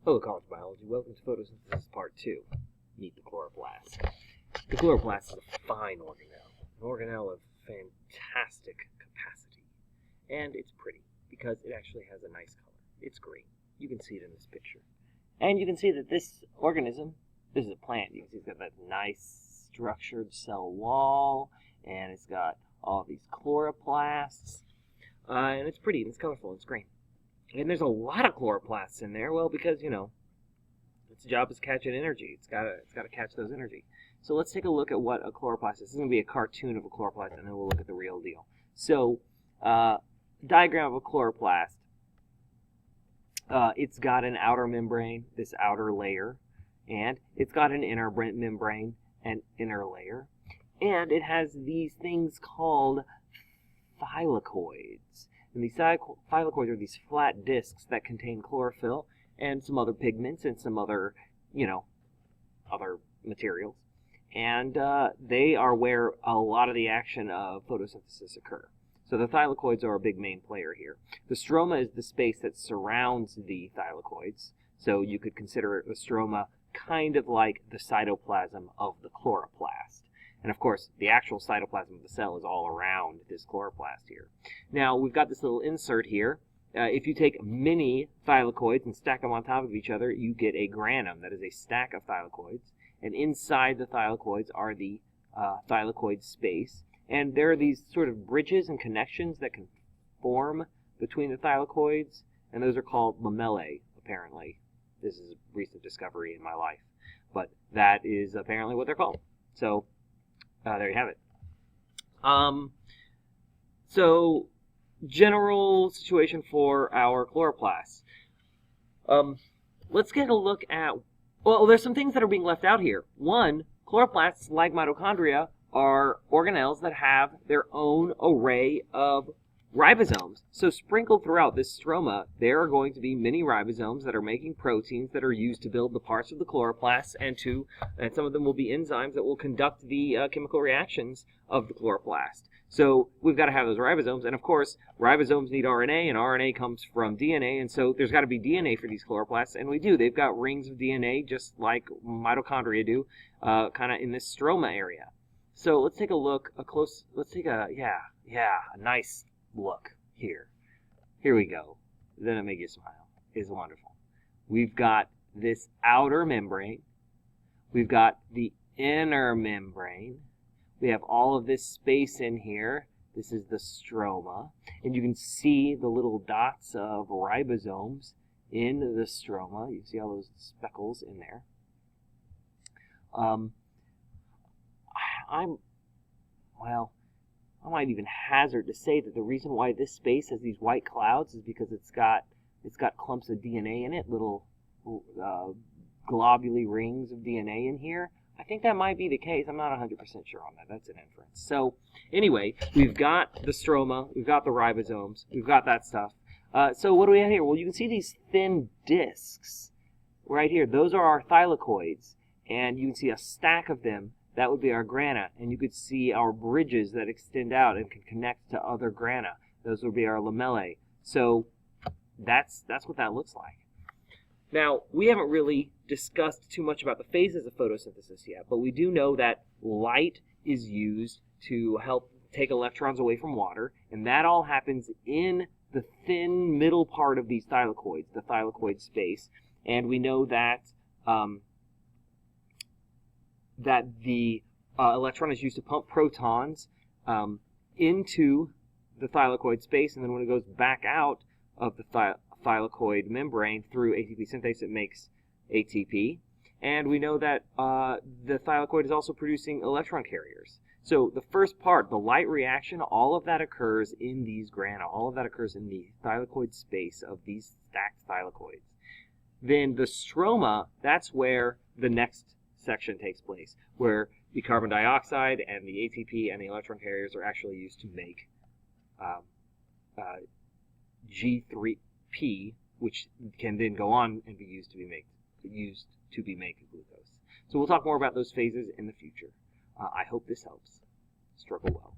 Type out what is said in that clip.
Hello, college biology. Welcome to Photosynthesis Part II. Meet the chloroplast. The chloroplast is a fine organelle, an organelle of fantastic capacity. And it's pretty, because it actually has a nice color. It's green. You can see it in this picture. And you can see that this organism, this is a plant. You can see it's got that nice structured cell wall, and it's got all these chloroplasts. And it's pretty, and it's colorful, and it's green. And there's a lot of chloroplasts in there, well, because, you know, its job is catching energy. It's got to catch those energy. So let's take a look at what a chloroplast is. This is going to be a cartoon of a chloroplast, and then we'll look at the real deal. So, diagram of a chloroplast. It's got an outer membrane, this outer layer, and it's got an inner membrane, an inner layer, and it has these things called thylakoids. And these thylakoids are these flat discs that contain chlorophyll and some other pigments and some other, other materials. And they are where a lot of the action of photosynthesis occur. So the thylakoids are a big main player here. The stroma is the space that surrounds the thylakoids. So you could consider the stroma kind of like the cytoplasm of the chloroplast. And of course, the actual cytoplasm of the cell is all around this chloroplast here. Now, we've got this little insert here. If you take many thylakoids and stack them on top of each other, you get a granum. That is a stack of thylakoids. And inside the thylakoids are the thylakoid space. And there are these sort of bridges and connections that can form between the thylakoids. And those are called lamellae, apparently. This is a recent discovery in my life. But that is apparently what they're called. So, there you have it. So, general situation for our chloroplasts. Let's get a look at, well, there's some things that are being left out here. One, chloroplasts, like mitochondria, are organelles that have their own array of ribosomes. So sprinkled throughout this stroma, there are going to be many ribosomes that are making proteins that are used to build the parts of the chloroplasts, and some of them will be enzymes that will conduct the chemical reactions of the chloroplast. So we've got to have those ribosomes, and of course, ribosomes need RNA, and RNA comes from DNA, and so there's got to be DNA for these chloroplasts, and we do. They've got rings of DNA, just like mitochondria do, kind of in this stroma area. So let's take a look, a nice look here. Here we go. Then it make you smile. It's wonderful. We've got this outer membrane. We've got the inner membrane. We have all of this space in here. This is the stroma. And you can see the little dots of ribosomes in the stroma. You see all those speckles in there. I might even hazard to say that the reason why this space has these white clouds is because it's got clumps of DNA in it, little globule rings of DNA in here. I think that might be the case. I'm not 100% sure on that. That's an inference. So anyway, we've got the stroma, we've got the ribosomes, we've got that stuff. So what do we have here? Well, you can see these thin discs right here. Those are our thylakoids, and you can see a stack of them. That would be our grana, and you could see our bridges that extend out and can connect to other grana. Those would be our lamellae. So that's what that looks like. Now, we haven't really discussed too much about the phases of photosynthesis yet, but we do know that light is used to help take electrons away from water, and that all happens in the thin middle part of these thylakoids, the thylakoid space. And we know that the electron is used to pump protons into the thylakoid space, and then when it goes back out of the thylakoid membrane through ATP synthase, it makes ATP. And we know that the thylakoid is also producing electron carriers. So the first part, the light reaction, all of that occurs in these grana. All of that occurs in the thylakoid space of these stacked thylakoids. Then the stroma, that's where the next section takes place, where the carbon dioxide and the ATP and the electron carriers are actually used to make G3P, which can then go on and be used to be making glucose. So we'll talk more about those phases in the future. I hope this helps. Struggle well.